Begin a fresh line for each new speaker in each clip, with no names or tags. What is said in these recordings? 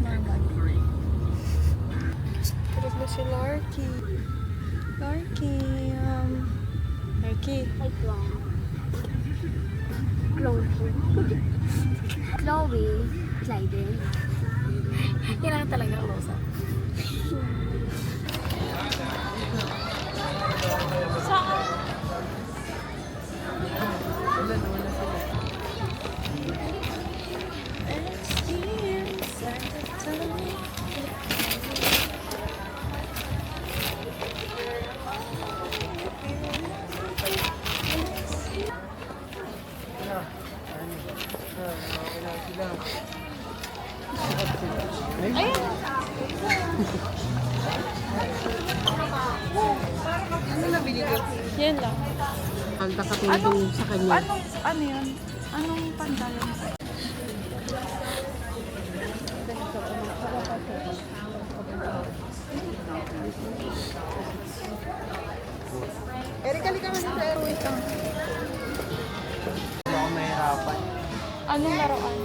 Normal. Tulog na si Larky. Larky, Larky.
Hi, Chloe. Clyden.
Kailangan talaga close up. Saan? Ayun.
Ano nabili ko?
Yan lang.
Nakatulong sa kanya.
Ano yun? Anong pantalon?
Erika, lika ka sa Airways. Ako mahirapan.
Anong laruan?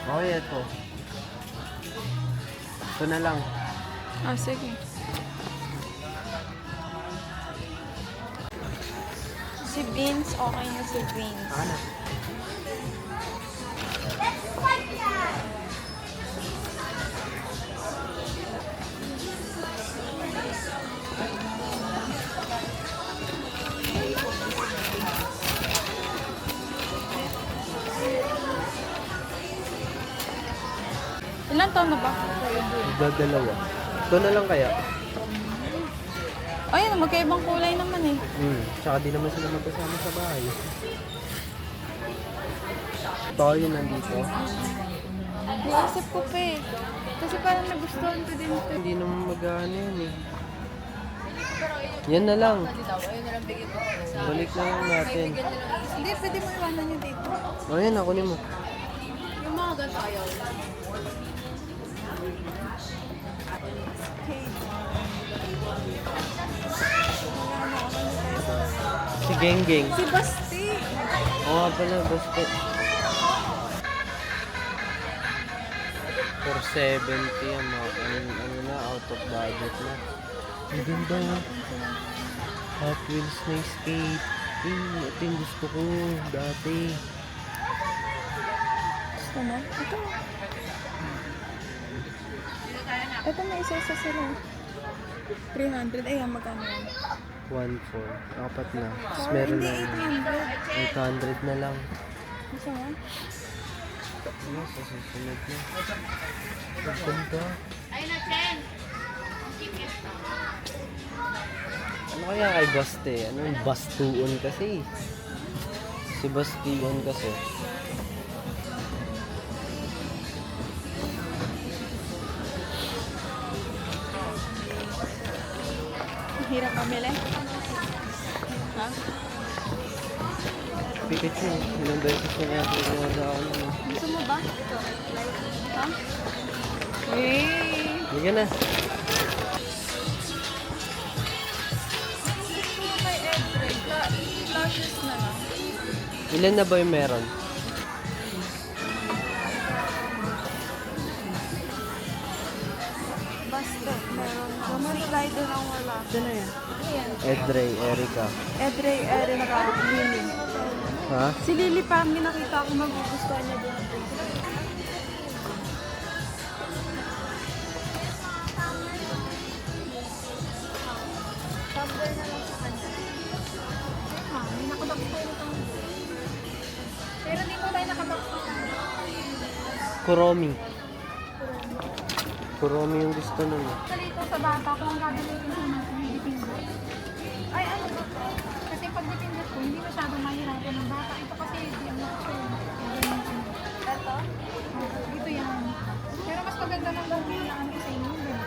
Oh, ito. Ito na lang.
Ah, sige. Si Vince, okay na si Vince.
Ano?
Ilan taon na ba?
Dalawa. Ito na lang kaya.
Ayun, magkaibang kulay naman eh.
Tsaka di naman sila magkasama sa bahay. Tayo nandito.
Naisip ko pa eh. Kasi parang nagustuhan ko din ito.
Hindi naman mag-ano yan eh. Yan na lang. Balik na lang natin.
Hindi, pwede mo iwanan nyo dito.
O yan, ako mo.
Yung mga ganito ayaw. Okay.
Si Geng Geng.
Si Basti.
Oo nga pala, basta. For 70 yan, ano na, out of budget na. Ang ganda. Hot Wheels na skate. Ito yung gusto ko dati.
Gusto mo? Ito. Ito may isa-isa sila. 300. Ayan, magkano yan?
1.4. Apat na. Tapos
Oh,
meron
hindi,
na
800.
800 na lang.
Gusto mo?
Ano, sa susunod na. Ang ganda. Ano kaya kay Baste? Ano yung Bastuon kasi? Si Bastion kasi.
Hirap mamili. Ha?
Pikachu, ilang beses na kaya ginawa sa akin.
Gusto mo ba? Ha? Hey!
Hindi ka na.
Gusto mo kay Edred? Flashes na lang.
Ilan na ba yung meron?
Basta, meron. Roman Rider ang wala.
Sino yan?
Ayan.
Edrey, Erica.
Edrey, Erica, Lily.
Ha?
Si Lily pa, ang nakita ko magugustuhan niya din. Tumbler na lang sa kanya. Ha, may nakabox tayo ng pero di ko tayo nakabox ng
Kuromi. Kuromi yung gusto nun.
dito sa bata kung ang gagamitin ko ng dipindot. Ay, ano ba? Kasi pag dipindot ko, hindi masyado mahirapan ng bata. Ito kasi hindi ang nakasulat. Ito? Ito yan. Pero mas maganda ng gawin na ano sa inyo. Ganito.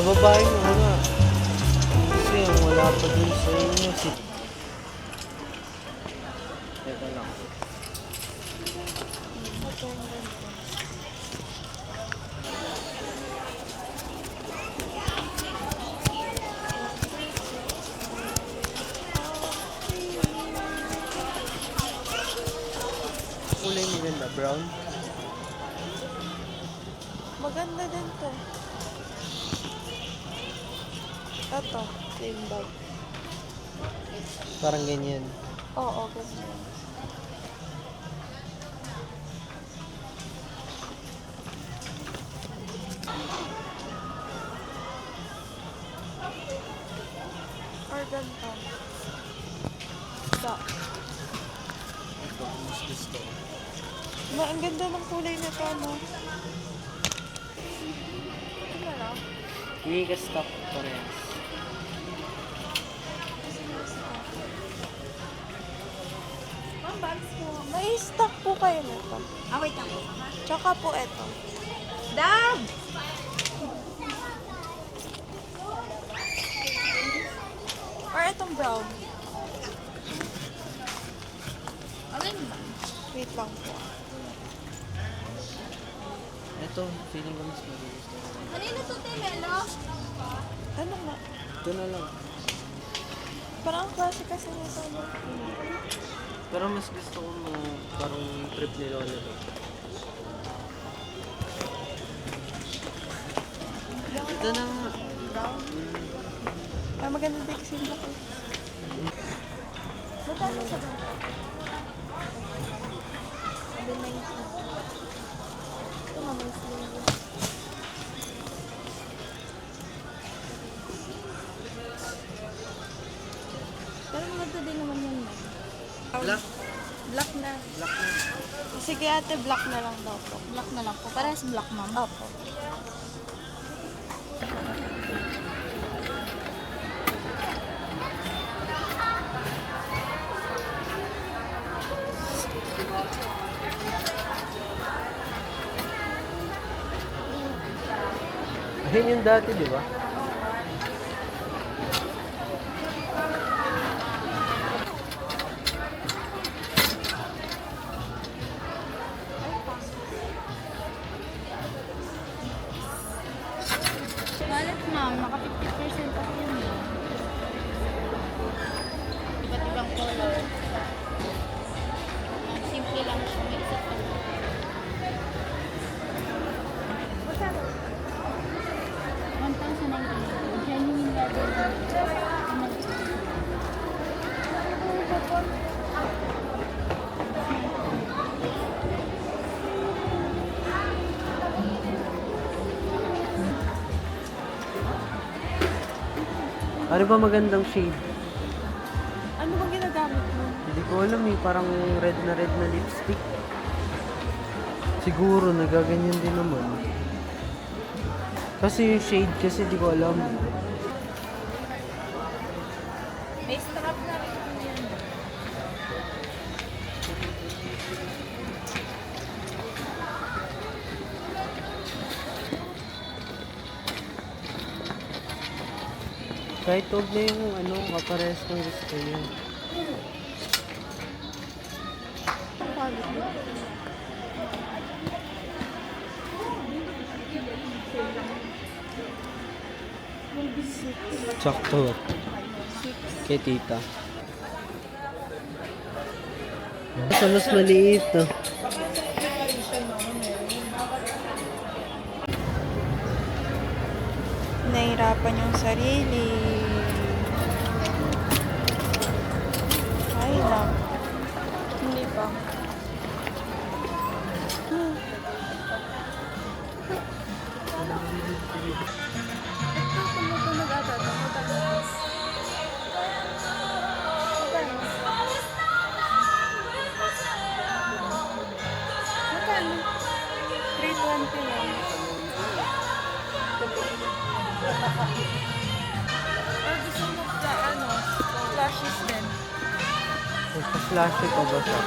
Bababae mo nga. Kasi ang wala pa dun sa inyo. Teka lang. Kulay maganda, brown.
Maganda din to. Ito, same bag.
Parang ganyan.
Oo, ganyan. Or ganito. Black.
Ito, mas gusto ko.
Ang ganda ng kulay na to, no? Ito na lang.
Mega stock parehas.
Ma'am, bags po.
May stock po kayo nito.
Ah, wait lang po.
Tsaka po ito.
Dab!
Or itong brown.
Alin ba?
Wait lang po.
Ito, feeling ko mas magugusto ko.
Kanino to, Temelo?
Ano nga?
Ito na lang.
Parang ang klase kasi nito, no?
Pero mas gusto ko parang trip ni Lola to. Ito na nga.
Brown. Ah, maganda din kasi yung black. Magkano sa brown? 790. Ito nga, may sling.
Pero maganda din naman yan, ma'am.
Black.
Black na.
Black na.
Sige ate, black na lang daw po.
Black na lang po. Parehas black, ma'am.
Opo.
Ayun yung dati, di ba?
Wallet, ma'am. Naka 50% off yun, ma'am. Iba't ibang color. Simple lang siya. May isa pa.
Magkano?
1,090. Genuine leather.
Ano ba magandang shade?
Ano bang ginagamit mo?
Hindi ko alam eh, parang red na lipstick. Siguro nagaganyan din naman. Kasi yung shade kasi di ko alam.
May strap na rin po yan.
Kahit huwag na yung kapares ng gusto niya.
Quality.
Sakto. Kay tita. Sa mas maliit no?
Nahirapan yung sarili. Ay lang. Hindi pa. Ito, tumutunog ata. Magkano? 320 lang. Or gusto mo flashes din.
Flashy pa ba siya?